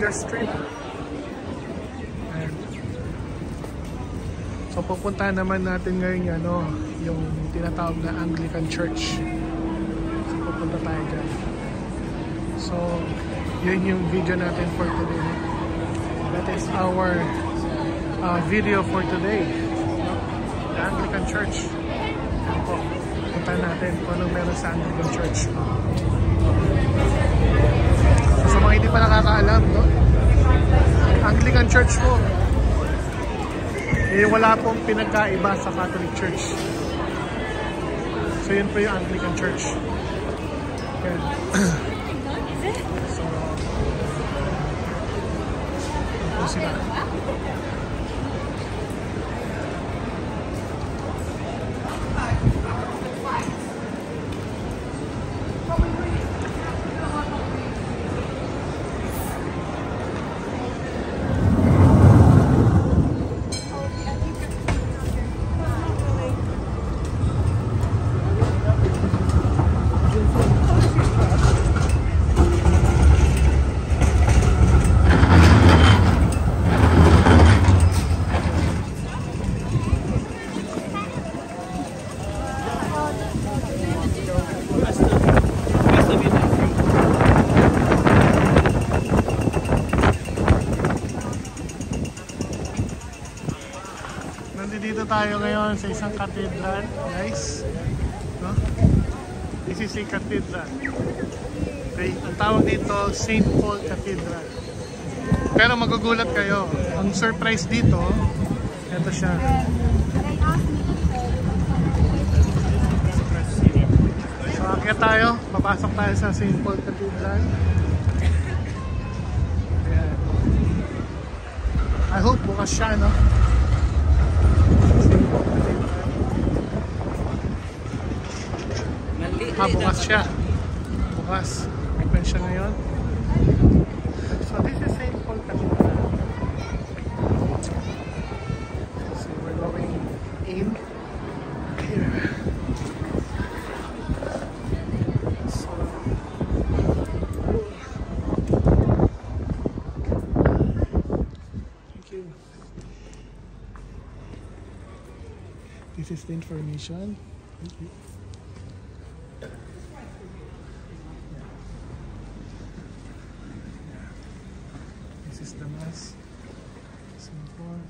Aguilar Street. Ayan. So pupuntahan naman natin ngayon yung tinatawag na Anglican Church. So pupunta tayo dyan. So yun yung video natin for today. That is our video for today. The Anglican Church. Ayan po. Puntahan natin kung anong meron sa Anglican Church. So mga hindi pa nakakaalam, no? Anglican Church po, wala pong pinagkaiba sa Catholic Church. So yun po yung Anglican Church. Okay. So yun po sila. Nandito tayo ngayon sa isang cathedral, guys. No? This is a cathedral. Okay, ang tawag dito, St. Paul Cathedral. Pero magugulat kayo, ang surprise dito, ito siya. So akyat tayo, papasok tayo sa St. Paul Cathedral. Ayan. I hope bukas siya, no? Bukas siya. Bukas. Open siya ngayon. So this is St. Paul Cathedral. So we're going in here. So thank you. This is the information. Thank you. This is the mass. Simple.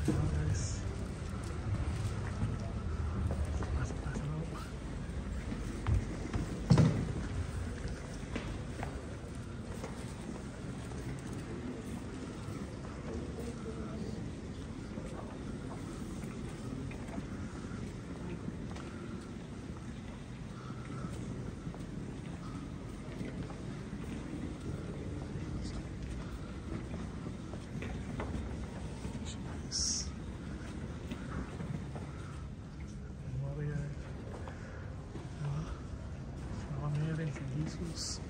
Guys. Pasok sa loob. Jesus.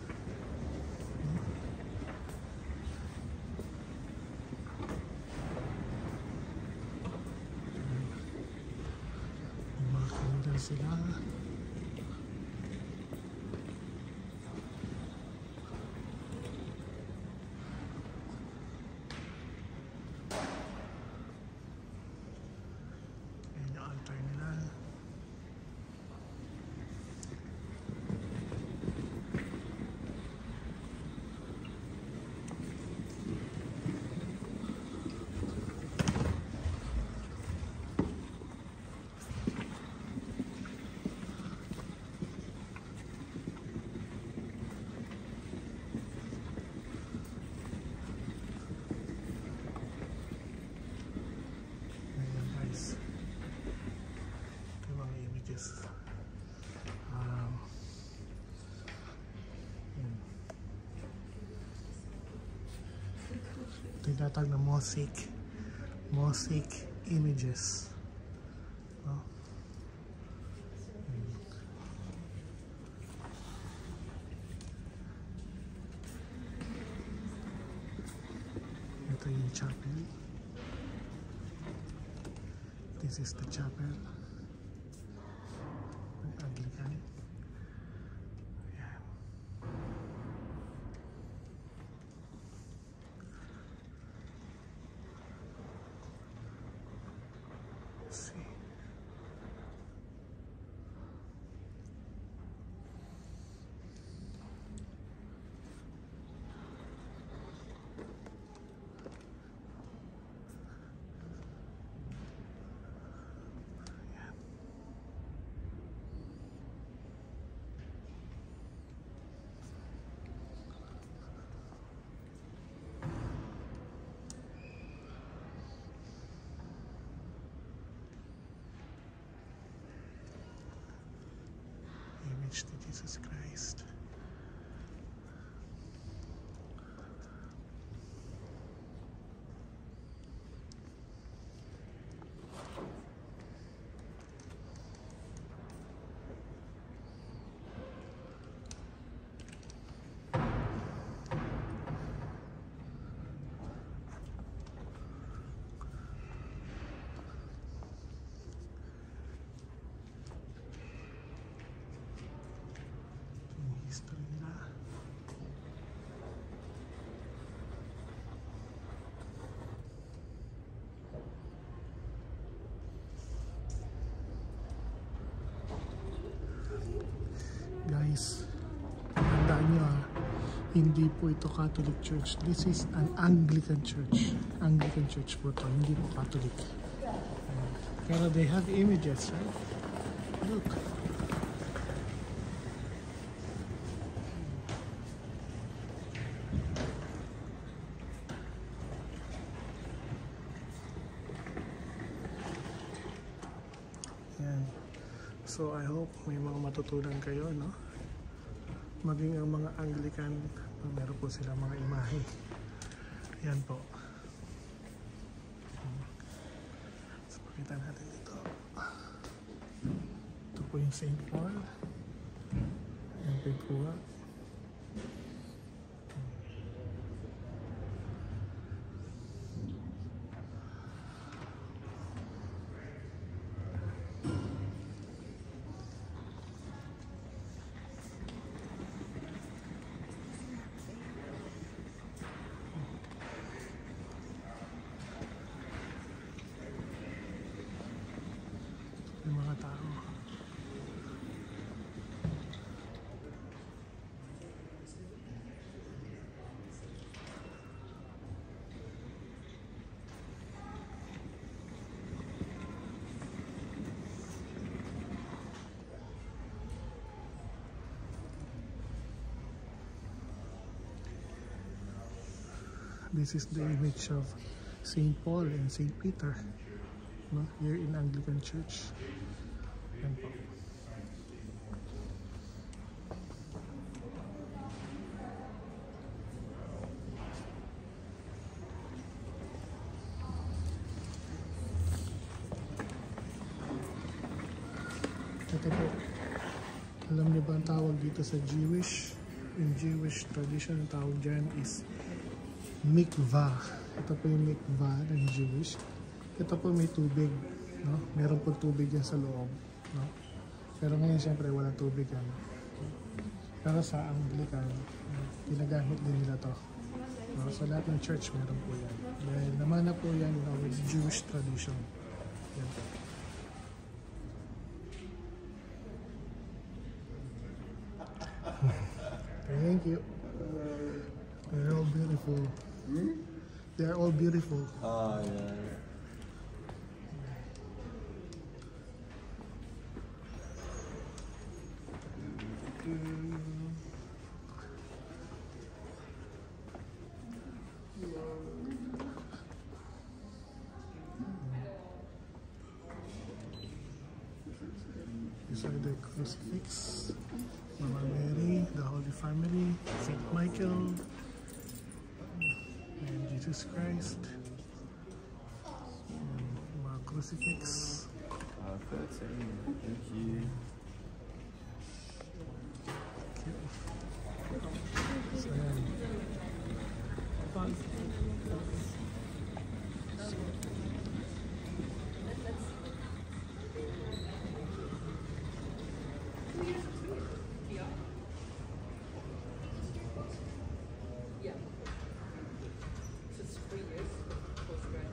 Mga kandal sila. Ayan yung altar nila. Tinatag na mosaic images. Oh. Ito yung chapel. This is the chapel. image ni Jesus Christ. History nila. Guys, tandaan nyo hindi po ito Catholic Church. This is an Anglican Church. Anglican Church po ito, hindi po Catholic. Pero they have images, right? Look. So I hope may mga matutunan kayo, no? Maging ang mga Anglican, meron po sila mga imahe. Yan po. So pakita natin ito. Ito po yung St. Paul. Yan po yung kuha. Yung mga tao. This is the image of St. Paul and St. Peter, no? Here in Anglican Church. Yan po. Ito po. Alam niyo ba ang tawag dito sa Jewish? In Jewish tradition, ang tawag dyan is mikvah. Ito po yung mikvah ng Jewish. Ito po may tubig, no? Meron po tubig yan sa loob, no? Pero ngayon siyempre walang tubig yan. Pero sa Anglican, ginagamit din nila to, no? So lahat ng church meron po yan. Dahil naman na po yan, with Jewish tradition. Yan po. Thank you. They're all beautiful. They're all beautiful. Oh, yeah. These are the crucifix, Mama Mary, the Holy Family, Saint Michael, and Jesus Christ. And mga crucifix. Thank you. So, yan.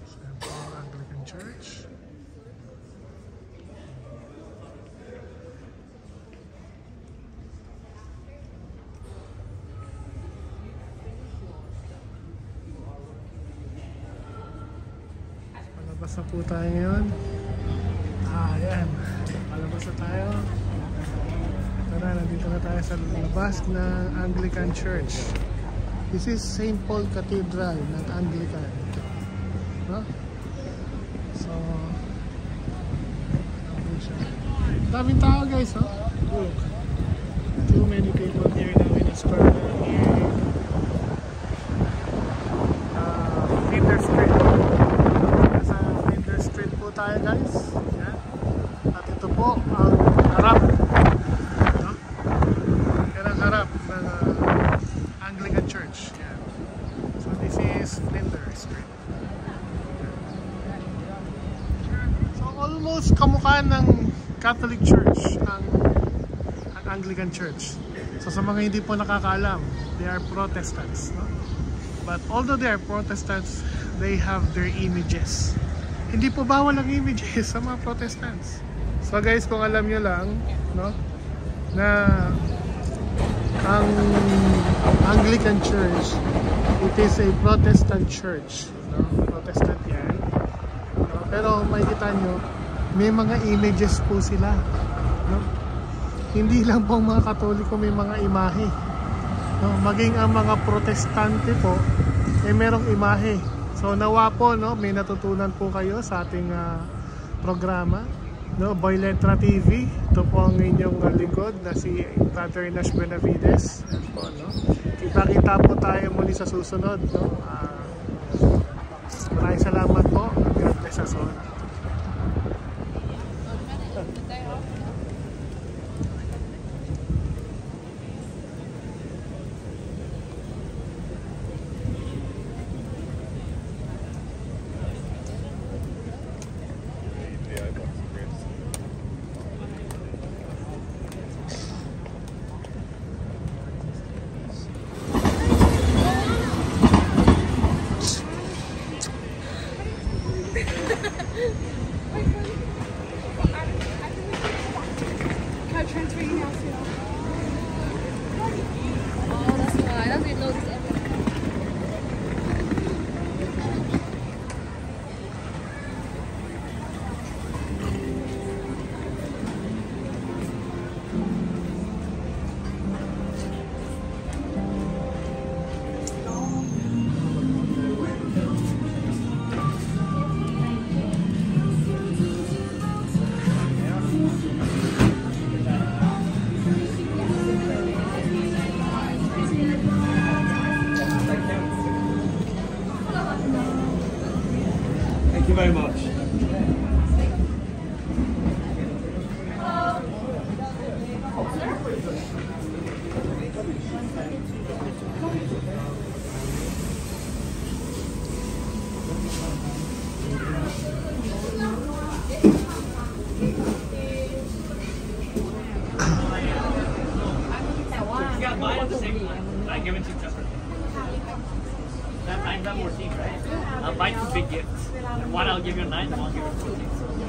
St. Paul Anglican Church. Palabas na po tayo ngayon. Ayan. Palabas na tayo. Ito na, nandito na tayo sa labas ng Anglican Church. This is St. Paul Cathedral ng Anglican. No? So, daming tao guys, oh. Look. Too many people here now in Australia. Here, Flinders Street. Nasa Flinders Street po tayo, guys. Yan. At ito po ang harap. No? Yan ang harap ng Anglican Church. Yan. So this is Flinders Street. So almost kamukha ng Catholic Church ang Anglican Church. So sa mga hindi po nakakaalam, they are Protestants, no? But although they are Protestants, they have their images. Hindi po bawal ang images sa mga Protestants. So guys, kung alam nyo lang, no, na ang Anglican Church, it is a Protestant church, no? Protestant yan, no? Pero makikita nyo, may mga images po sila, no? Hindi lang po mga Katoliko may mga imahe, no? Maging ang mga Protestante po merong imahe. So nawa po, no, may natutunan po kayo sa ating programa, no, Boy Letra TV. Ito po ang inyong lingkod na si Brother Nash Benavides. Yan po, no? Kita-kita po tayo muli sa susunod, no? Maraming salamat po. God bless us all. Can I transfer you now too? Oh, that's why. I don't even know this. Thank you very much. You got mine at the same time. I give it to you separate. That 9's not 14, right? I'll buy 2 big gifts. One I'll give you a 9, and one I'll give you a 14.